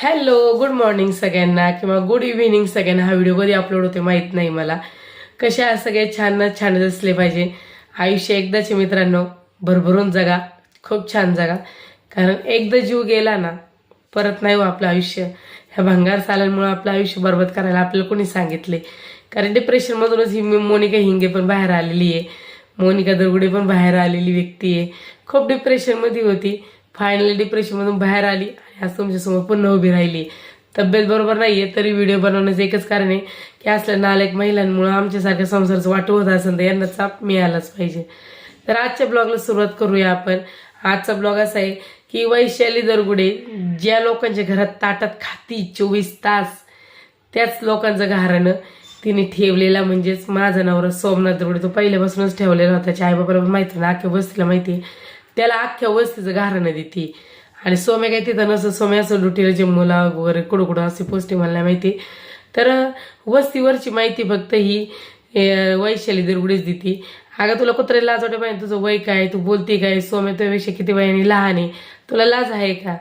Hello, good morning सगळ्यांना किंवा good evening सगळ्यांना. हा व्हिडिओ कधी अपलोड होते माहीत नाही मला. कशा आहात सगळे? छानच असले पाहिजे. आयुष्य एकदाच आहे मित्रांनो, भरभरून जगा, खूप छान जगा. कारण एकदा जीव गेला ना परत नाही हो आपलं आयुष्य. ह्या भंगार सालांमुळे आपलं आयुष्य बरबाद करायला आपल्याला कोणी सांगितले? कारण डिप्रेशनमधूनच ही मोनिका हिंगे पण बाहेर आलेली आहे. मोनिका दरगुडे पण बाहेर आलेली व्यक्ती आहे. खूप डिप्रेशनमध्ये होती, फायनली डिप्रेशनमधून बाहेर आली आणि आज तुमच्यासमोर पुन्हा उभी राहिली. तब्येत बरोबर नाही आहे तरी व्हिडिओ बनवण्याचं एकच कारण आहे की असल्या नालायक महिलांमुळं आमच्यासारख्या संसाराचं वाटं होत असेल तर यांना चाप मिळालाच पाहिजे. तर आजच्या ब्लॉगला सुरुवात करूया आपण. आजचा ब्लॉग असा आहे की वैशाली दरगुडे ज्या लोकांच्या घरात ताटात खाती 24 तास, त्याच लोकांचं घराणं तिने ठेवलेला म्हणजेच माझा नवरा सोमनाथ दरगुडे. तो पहिल्यापासूनच ठेवलेला होता. त्याच्या आईबापाला पण माहिती ना, अख्ख्या वस्तीला माहिती. त्याला अख्ख्या वस्तीचं घराणं देते. आणि सोम्या काही तिथं नसं, सोम्या असं डुटीला जम्मूला वगैरे कुठं अशी पोस्टिंग मला नाही माहिती. तर वस्तीवरची माहिती फक्त ही वैशाली दरगुडेच देते. अगं तुला कुत्रे लाज वाटे पाहिजे, तुझं वय काय, तू बोलते काय, सोम्या तुझ्यापेक्षा किती वयाने लहान आहे, तुला लाज आहे का?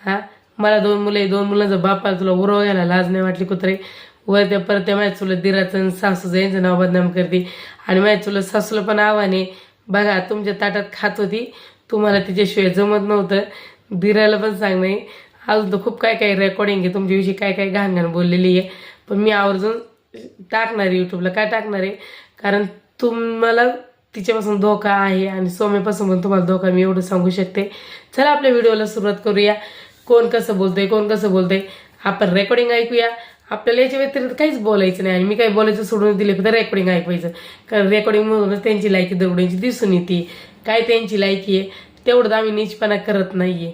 हा, मला 2 मुलं आहे, 2 मुलांचा बाप आहे, तुला उरव घ्यायला लाज नाही वाटली कुत्रे? वर त्या परत त्या माझ्या चुलत दिराचं सासूचं यांचं नाव बदनाम करते. आणि माझ्या चुलत सासूला पण आव्हाने, बघा तुमच्या ताटात खात होती, तुम्हाला तिच्याशिवाय जमत नव्हतं. दिराला पण सांग नाही. अजून तर खूप काय काय रेकॉर्डिंग आहे तुमच्याविषयी, काय काय घाण घाण बोललेली आहे. पण मी आवर्जून टाकणार आहे यूट्यूबला. काय टाकणार आहे? कारण तुम्हाला तिच्यापासून धोका आहे आणि सोम्यापासून पण तुम्हाला धोका, मी एवढं सांगू शकते. चला आपल्या व्हिडिओला सुरुवात करूया. कोण कसं बोलतंय आपण रेकॉर्डिंग ऐकूया. आपल्याला याच्या व्यतिरिक्त काहीच बोलायचं नाही आणि मी काही बोलायचं सोडून दिले तर रेकॉर्डिंग ऐकायचं. कारण रेकॉर्डिंगमधूनच त्यांची लायकी दरगुड्यांची दिसून येते. काय त्यांची लायकी आहे तेवढं आम्ही नीचपणा करत नाहीये,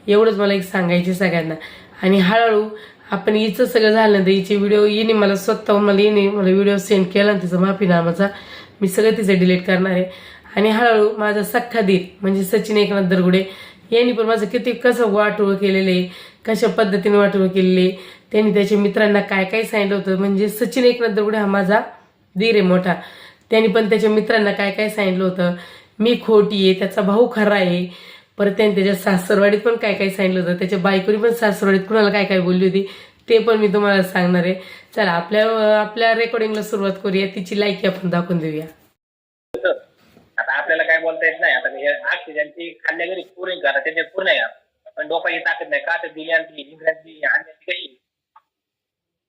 एवढंच मला एक सांगायचे सगळ्यांना. आणि हळूहळू आपण हिचं सगळं झालं तर हिचे व्हिडिओ येणे मला स्वतःहून मला व्हिडिओ सेंड केला ना तिचा माफीनामाचा, मी सगळं तिचं डिलीट करणार आहे. आणि हळूहळू माझा सख्खा दीर म्हणजे सचिन एकनाथ दरगुडे यांनी पण माझं किती कसं वाटोळं केलेलं आहे, कशा पद्धतीने वाटोळं केलेले. त्यांनी त्याच्या मित्रांना काय काय सांगितलं होतं. म्हणजे सचिन एकनाथ दरगुडे हा माझा दीर आहे मोठा. त्यांनी पण त्याच्या मित्रांना काय काय सांगितलं होतं. मी खोटी आहे, त्याचा भाऊ खरा आहे. परत त्याने त्याच्या सासरवाडीत पण काय काय सांगितलं होतं. त्याच्या बायकोनी पण सासरवाडीत कुणाला काय काय बोलली होती ते पण मी तुम्हाला सांगणार आहे. चला आपल्या रेकॉर्डिंगला सुरुवात करूया. तिची लायकी आपण दाखवून देऊया. आता आपल्याला काय बोलता येत नाही. आता हे ऑक्सिजनची खाल्ल्या घरी पुरे करा, त्याच्यात पूर्ण आहे. पण डोकाची ताकद नाही का तर दिली आणि इंग्रजी आणण्याची कशी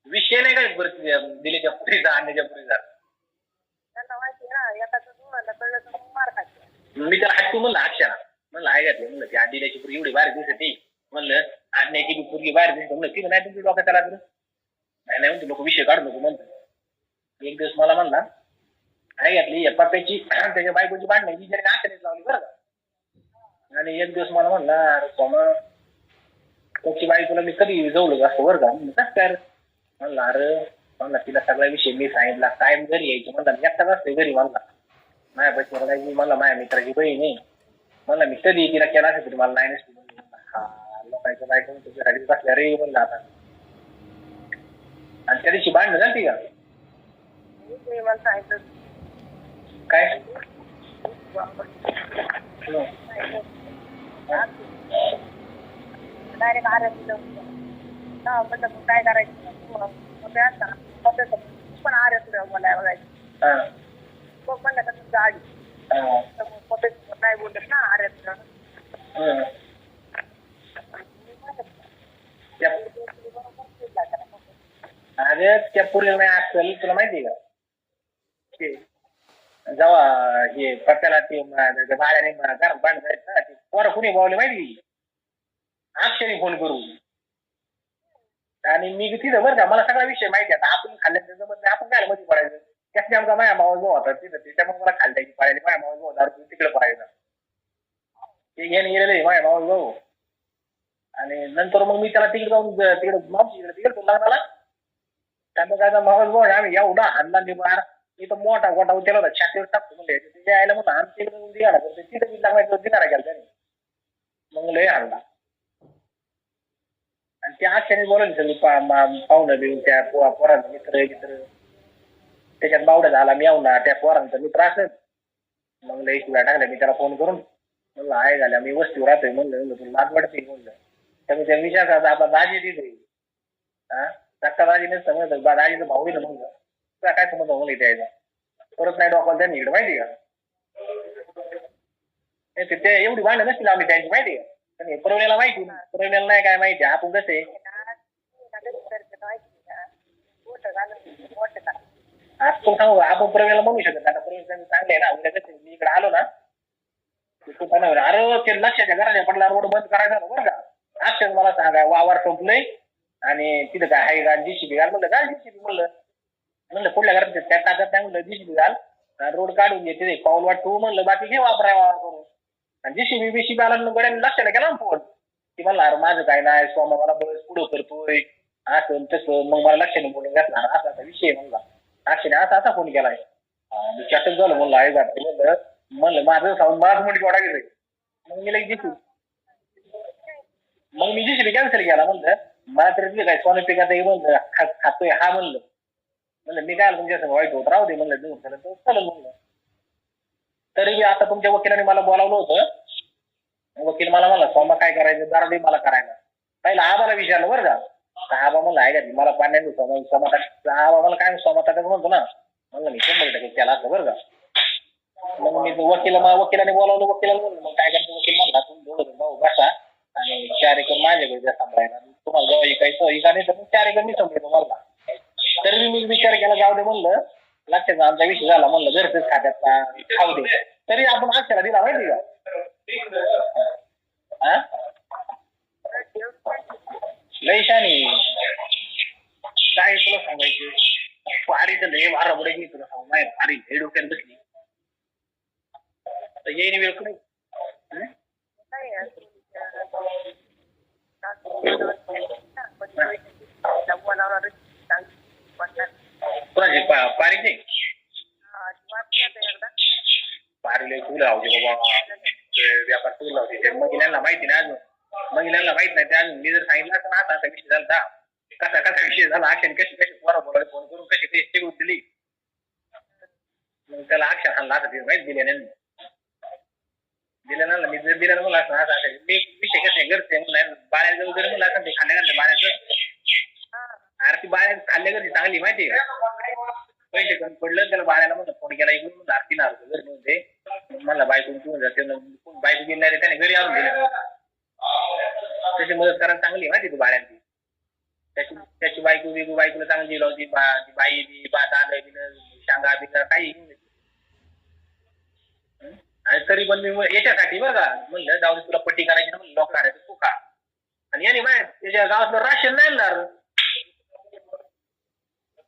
विषय नाही काय बरं दिलीच्या पुरीचा आणण्याच्या पुरीचा. मी त्याला हट्टू म्हणलं अक्षरा म्हणलं आहे घातले म्हणलं ती दिल्याची पुरी एवढी बाहेर दिसत ती म्हणलं आणण्याची पुरगी बाहेर दिसत म्हणलं तिथं नाही तुमची डोक्यात त्याला नाही म्हणतो लोक विषय काढू नको म्हणतो. एक दिवस मला म्हणला आई घातली या पप्प्याची त्याच्या बायकोची भांडण्याची जरी नाचण्याची लावली बरं का. आणि एक दिवस मला म्हणला अरे सोमा त्याची बायकोला मी कधी जवळ असतो बरं का. म्हणलं काय म्हणला अरे म्हणला तिला सगळा विषय मी सांगितला कायम घरी यायची म्हणला मी एकटाच असते घरी. म्हणला माझ्या बहिणी म्हणला माझ्या मित्राची बहीण आहे म्हणला मी कधी तिला केला असेल तरी मला नाही नसते. हा लोकांच्या बायको तुझ्यासाठी बसल्या रे म्हणला आता. आणि त्या दिवशी भांडणं झाली का काय डायरेक्ट आरत काय करायचं पण आरत मला बघायचं मग म्हणलं का तुमचं आडी काय बोलत ना आरत. अरे त्या पुरीला नाही असेल तुला माहिती का जेव्हा हे पत्त्याला ते भाड्याने घरात बांधायचं ना ते पोरं कुणी बोलले माहिती अक्षरी फोन करू. आणि मी तिथं बरं का मला सगळा विषय माहिती आता आपण खाल्ल्याचं जमत नाही आपण काय मध्ये पडायचं. त्यासाठी आमचा माया मावळ भाऊ होता तिथं त्याच्यामुळे मला खाल्ल्या पाळायला माया मावळ भाऊ दारू तिकडे पडायचं ते घेणे गेलेलं माया मावळ भाऊ. आणि नंतर मग मी त्याला तिकडे जाऊन तिकडे मावशी तिकडे तो लग्नाला त्यामुळे काय मावळ भाऊ आम्ही एवढा हाणला निभार इथं मोठा गोटा उचलला होता छातीवर टाकतो म्हणजे तिथे यायला म्हणून आमच्या इकडे दिघाडा करतो तिथं मी लागला दिघाडा गेला त्याने मग लय हाणला. आणि त्या आख्याने बोलायला सगळी पाहुणं बिऊन त्या पोरांचा मित्र त्याच्यात बावडा झाला मी येऊ ना त्या पोरांचा मित्र असत. मग लई तुला टाकलं मी त्याला फोन करून म्हणलं आहे झाल्या मी वस्तीवर राहतोय म्हणलं तुला लाज वाटते म्हणलं तर त्या विचाराचा आपला दाजी तिथे हा सक्का दाजी नाही समजत दाजीचं भाऊ आहे ना मग तुला काय समजतं मला इथे यायचा परत नाही डॉकॉल त्यांनी इकडे माहिती का ते एवढी भांडण नसतील आम्ही त्यांची माहिती का पण परवण्याला माहिती परवण्याला नाही काय माहिती आपण कसे आपण सांगू आपण प्रवीणला म्हणू शकत आता प्रवीण चांगले आहे ना उद्या कसं मी इकडे आलो ना अरे ते लक्षाच्या घराच्या पडला रोड बंद करायचा बरं का अक्षर मला सांगा वावर टोपलंय आणि तिथं काय आहे का जीसीबी घाल म्हणलं काय जीसीबी म्हणलं पुढल्या घरात त्या टाकत नाही म्हणलं जीसीबी घाल रोड काढून घे तिथे पाऊल वाटतो म्हणलं बाकी घे वापराय वावर करून आणि जीसीबी बीसीबी आला गड्याने लक्षाला गेला ना फोन की म्हणलं अरे माझं काय नाही सोमा मला बस पुढं करतोय असं तसं मग मला लक्षाने बोलून घातला असा असा विषय म्हणला अक्षने असा फोन केलाय चटक झालं म्हणलं आहे म्हणलं म्हणलं माझं साऊंड मलाच मोठी वाटा गेलं मग मी लगेच मग मी जीसीबी कॅन्सल केला म्हणलं मला तरी तिथे काय सोनं पिकाचं म्हणलं खातोय हा म्हणलं मी काय तुमच्या संग वाईट होत राहू दे म्हणलं देऊन चालेल म्हणलं तरी आता तुमच्या वकिलाने मला बोलावलं होतं वकील मला म्हणला सोमा काय करायचं जरा दे मला करायला पहिला आबाला विचारलं बरं का आबा म्हणलं आहे का मला पाण्यात सोमा आबा मला काय सोमा टाकायचं म्हणतो ना म्हणलं मी 100% केला असं बरं का मग मी वकिलाने बोलावलं वकिलाला म्हणलं मग काय करतो वकील म्हणला तुम्ही दोघं भाऊ बसा आणि 4 एकर माझ्याकडे द्या सांभाळायला तुम्हाला जेव्हा ऐकायचं ऐका नाही तर मग 4 एकर मी सांभाळतो मला तरी मी विचार केला जाऊ दे म्हणलं लक्षात आमचा विषय झाला म्हणलं घरचंच खात्यात खाऊ दे तरी आपण अक्षरा दिला माहिती का लई शानी काय तुला सांगायचं पारीचं लय वारा बडे की तुला सांगू नाही पारी हे डोक्यात बसली तर येईन वेळ करू कोणाची पारीची पारीला तू लावते बाबा व्यापार तू लावते ते महिलांना माहिती नाही अजून महिलांना माहित नाही ते अजून मी जर सांगितलं असं ना असा विषय झाला कसा विषय झाला अक्षर कशी बरोबर फोन करून कशी ते शिकवून दिली मग त्याला अक्षर आणला असं माहिती दिल्यानं मी जर दिल्यानं मला असं असं मी विषय कसे घरचे म्हणून बाळ्याचं वगैरे मला असं ते खाण्याकडे बाळ्याचं अरे ती बाळ्या खाल्ल्या कधी चांगली माहिती का पैसे कमी पडलं त्याला बाळ्याला म्हणलं फोन केला इकडून म्हणलं आरती ना घर घेऊन ते मला बायकून घेऊन जाते बायको गेले त्याने घरी आणून दिले त्याची मदत करायला चांगली माहिती तू बाळ्यांची त्याची बायकोला चांगली लावती बाई दादा शांगा बिंगा काही आणि तरी पण मी याच्यासाठी बरं का म्हणलं जाऊ दे तुला पट्टी करायची ना म्हणलं लोक काढायचं तू खा आणि याने माहित त्याच्या गावातलं राशन नाही आणणार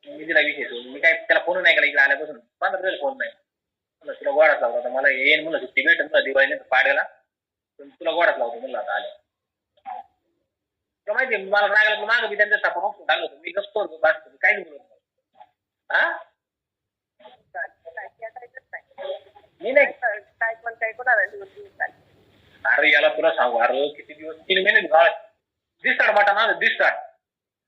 मी तिला विषय मी काय त्याला फोन नाही केला इकडे आल्यापासून 15 दिवस फोन नाही म्हणलं तुला गोडाच लावतो मला येईन म्हणलं सुट्टी भेटेल मला दिवाळी पाड्याला तुला गोडाच लावतो म्हणलं आता आले माहिती मला रागायला मागं मी त्यांच्या सापा बघून टाकलं होतं मी गप्पो काय नाही बोलत हा मी नाही अरे याला तुला सांगू अरे किती दिवस 3 महिने दिसताड मटण आलं दिसताड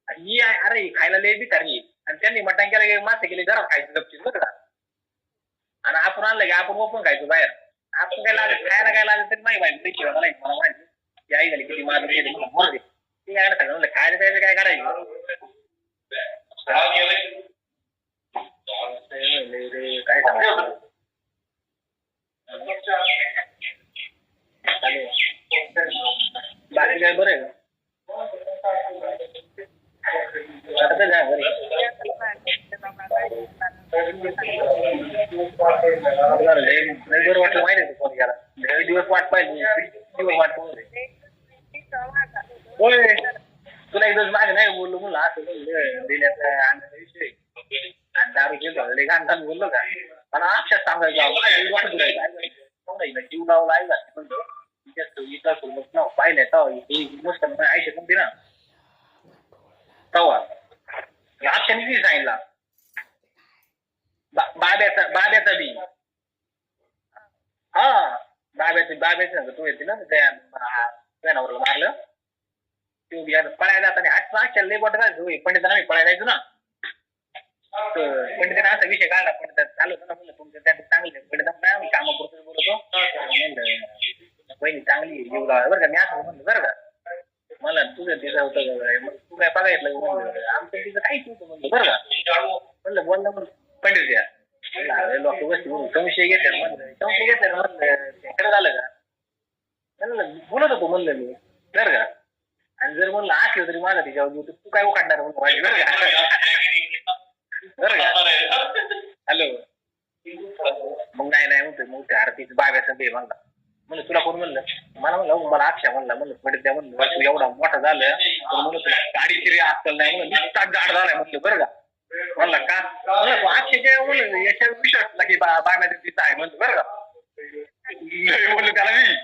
आणि अरे खायला लय बी तरी आणि त्यांनी मटण केलं मासे गेले जरा खायचं गपचीत बरं का आणि आपण आणलं की आपण ओपन खायचो बाहेर आपण काय लागत खायला काय लागत तरी नाही माहिती मला माहिती ती आई झाली किती माझं गेली ती काय सांगा म्हणलं खायला प्यायचं काय करायचं काय सांगायचं बाकी काय बरं आहे आता जा घरी बरं वाटलं माहिती आहे फोन केला दिवस वाट पाहिजे दिवस वाट होय तुला एक दिवस माझे नाही बोललो म्हणलं असं दिल्याचा आणण्याचा विषय आणि दारू घेऊन घाण बोललो का मला अक्षात सांगायचं वाटत जीव लावला आहे पाहिलंय गोष्ट आयुष्यात नव्हती ना तवा अक्षाने सांगितला बाब्याचा बी हा बाब्याचं तू येते ना त्या नवऱ्याला मारलं पळायला जाताना अक्षाला लय बोट घालतो पंडितांना आम्ही पळायला जायचो ना पंडितांना असा विषय काढला पंडित चालू होतं ना म्हणलं तुमचं त्यांचं चांगलं पंडितांना आम्ही कामापुरतं बोलतो बहिणी चांगली जीव लावा बरं का मी असं म्हणलं बरं का मला तुझं तिचं होतं का काय? मग तू काय बघायचं म्हणलं आमचं तिचं काहीच नव्हतं म्हणलं बरं का म्हणलं बोललं म्हणलं पंडित द्या लोक वस्ती संशय घेतले म्हणलं संशय घेतले म्हणलं खरं झालं का म्हणलं बोलत होतो म्हणलं मी बरं का आणि जर म्हणलं असलं तरी माझा तिच्यावर तू काय उकाडणार म्हणून माझी बरं का बरं का हॅलो मग नाही म्हणतो मग त्या आरतीचं बागाचं बे म्हणला म्हणलं तुला कोण म्हणलं मला म्हणलं मला अक्षा म्हणला म्हणलं पडत द्या म्हणलं एवढा मोठा झालं तर म्हणलं तुला गाडी फिरी आजकाल नाही म्हणलं नुसता गाड झालाय म्हटलं बरं का म्हणला का म्हणलं अक्षयच्या म्हणलं याच्यावर विश्वास की बागाचं तिथं आहे म्हणलं बरं का म्हणलं त्याला मी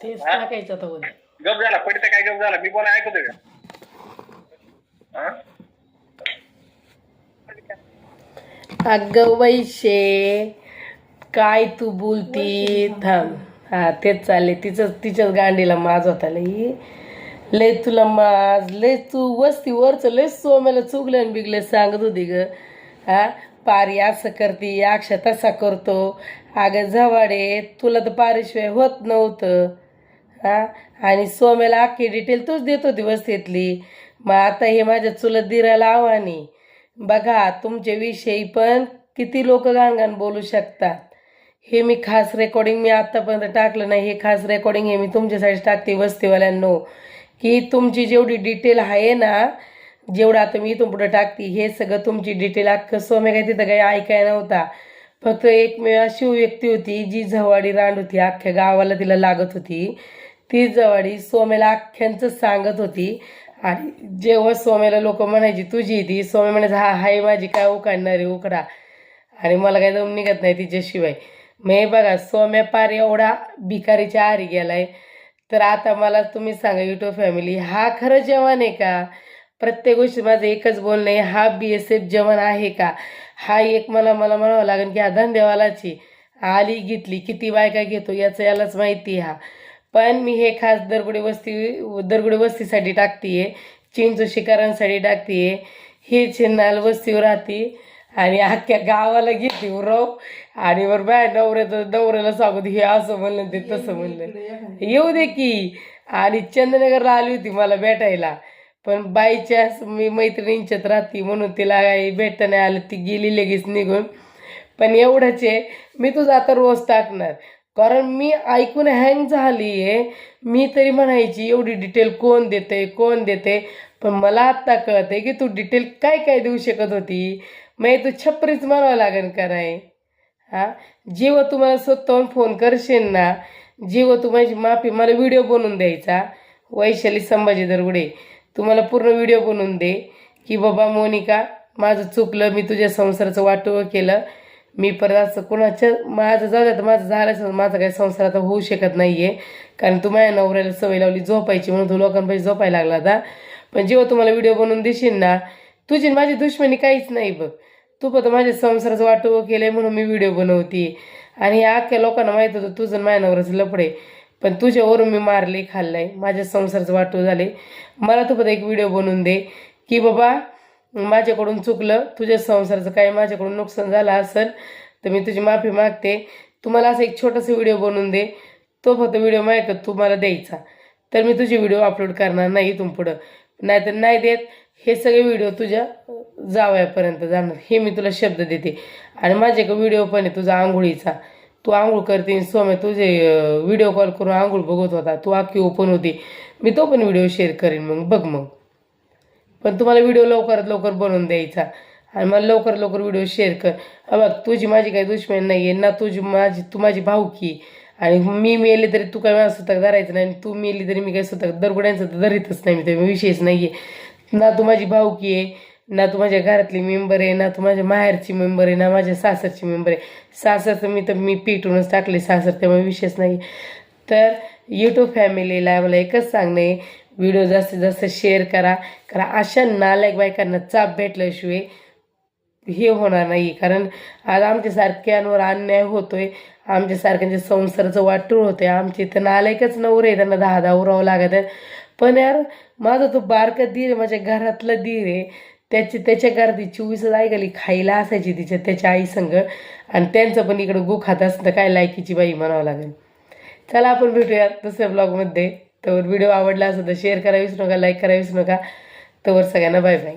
तेच टाकायचं होतं उद्या. गप झाला पडतं काय गप झाला मी बोला ऐकतोय का अगं वैशे काय तू बोलती थांब हा तेच चालले तिच्याच गांडीला माज होता लय तुला माज लय तू वस्तीवरचं लय सोम्याला चुगलं आणि बिगलं सांगत होती ग हा पारी असं करते अक्षा तसा करतो अगं जवाडे तुला तर पारीशिवाय होत नव्हतं हा आणि सोम्याला अख्खी डिटेल तूच देत होती वस्तीतली मग आता हे माझ्या चुलत दिराला आव्हानी बघा तुमच्याविषयी पण किती लोक गाणगाण बोलू शकतात हे मी खास रेकॉर्डिंग मी आत्तापर्यंत टाकलं नाही हे खास रेकॉर्डिंग हे मी तुमच्यासाठी टाकते वस्तीवाल्यांनो की तुमची जेवढी डिटेल आहे ना जेवढं आता मी इथून पुढे टाकते हे सगळं तुमची डिटेल अख्खं सोम्या काय तिथं काही ऐकाय नव्हता फक्त एकमेव अशी व्यक्ती होती जी झवाडी रांड होती अख्ख्या गावाला तिला लागत होती ती झवाडी सोम्याला अख्ख्यांचं सांगत होती आणि जेव्हा सोम्याला लोक म्हणायची तुझी ती सोम्या म्हणायचं हा हाय माझी काय उकाडणार आहे उकडा आणि मला काय दम निघत नाही तिच्याशिवाय मग बघा सोम्या पार एवढा भिकारीच्या आरी गेलाय तर आता मला तुम्ही सांगा युट्यूब फॅमिली हा खरं जवान आहे का प्रत्येक गोष्टी माझं एकच बोलणं आहे हा BSF जवान आहे का हा एक मला म्हणावं लागेल की हा धंदेवालाची आली घेतली किती बायका घेतो याचं यालाच माहिती हा पण मी हे खास दरगुडी वस्तीसाठी टाकते चिंचू शिकारांसाठी टाकते हे चिन्हाल वस्तीवर राहते आणि अख्ख्या गावाला घेते उरव आणि वर बाय नवऱ्याला सांगत हे असं म्हणलं ते तसं म्हणलं येऊ दे की आणि चंदनगरला आली होती मला भेटायला पण बाईच्या मी मैत्रिणींच्यात राहते म्हणून तिला काही भेटता नाही आलं ती गेली लगेच निघून पण एवढंच आहे मी तुझं आता रोज टाकणार कारण मी ऐकून हँग झाली आहे मी तरी म्हणायची एवढी डिटेल कोण देते पण मला आत्ता कळतंय की तू डिटेल काय देऊ शकत होती मग तू छपरीच म्हणावं लागेल कराय हां जेव्हा तुम्हाला स्वतःहून फोन करशील ना जेव्हा तू माझी माफी मला व्हिडिओ बनवून द्यायचा वैशाली संभाजी दरगुडे तुम्हाला पूर्ण व्हिडिओ बनवून दे की बाबा मोनिका माझं चुकलं मी तुझ्या संसाराचं वाटोळं केलं मी परत असं कुणाचं माझं जाऊ द्या तर माझं झालं माझं काही संसार आता होऊ शकत नाही आहे कारण तू माझ्या नवऱ्याला सवय लावली झोपायची म्हणून तू लोकांपाशी झोपायला लागला होता पण जेव्हा तुम्हाला व्हिडिओ बनवून देशील ना तुझी माझी दुश्मनी काहीच नाही बघ तू फक्त माझ्या संसाराचं वाटोळं केलं आहे म्हणून मी व्हिडिओ बनवते आणि या अख्ख्या लोकांना माहीत होतं तुझं माझ्या नवऱ्याचं लफडे पण तुझ्यावरून मी मारले खाल्लं आहे माझ्या संसाराचं वाटोळं झाले मला तू फक्त एक व्हिडिओ बनवून दे की बाबा माझ्याकडून चुकलं तुझ्या संसाराचं काही माझ्याकडून नुकसान झालं असेल तर मी तुझी माफी मागते तुम्हाला असं एक छोटासा व्हिडिओ बनवून दे तो फक्त व्हिडिओ माहिती तू मला द्यायचा तर मी तुझे व्हिडिओ अपलोड करणार नाही इथून पुढं नाहीतर नाही देत हे सगळे व्हिडिओ तुझ्या जावयापर्यंत जाणार हे मी तुला शब्द देते आणि माझ्याकडे व्हिडिओ पण आहे तुझा आंघोळीचा तू आंघोळ करते सोम्या तुझे व्हिडिओ कॉल करून आंघोळ बघत होता तू अख्खी ओपन होती मी तो पण व्हिडिओ शेअर करेन मग बघ मग पण तुम्हाला व्हिडिओ लवकरात लवकर बनवून द्यायचा आणि मला लवकर व्हिडिओ शेअर कर बघ तुझी माझी काही दुश्मनी नाही आहे ना तू माझी भाऊकी आणि मी मेले तरी तू काय माझं स्वतः धरायचं नाही आणि तू मेली तरी मी काही स्वतः दरगुड्यांचं तर धरीतच नाही मी ते विषयच नाही आहे ना तू माझी भाऊकी आहे ना तू माझ्या घरातली मेंबर आहे ना तू माझ्या माहेरची मेंबर आहे ना माझ्या सासरची मेंबर आहे सासरचं मी पिटूनच टाकले सासर त्यामुळे विषयच नाही तर यूट्यूब फॅमिलीला मला एकच सांगणं आहे व्हिडिओ जास्तीत जास्त शेअर करा कारण अशा नालायक बायकांना चाप भेटल्याशिवाय हे होणार नाही कारण आज आमच्यासारख्यांवर अन्याय होतोय आमच्यासारख्यांच्या संसाराचं वाटूळ होतंय आमचे इथं नालायकच नवरे आहे त्यांना 10 उरावं लागत आहे पण यार माझा तो बारका दीर आहे माझ्या घरातला दीर आहे त्याच्या घरात 24 ऐकली खायला असायची त्याच्या आई संग आणि त्यांचं पण इकडं गो खात असतं काय लायकीची बाई म्हणावं लागेल चला आपण भेटूया दुसऱ्या ब्लॉगमध्ये तर व्हिडिओ आवडला असेल तर शेअर करा विसरू नका, लाईक करा विसरू नका. तर सगळ्यांना बाय बाय.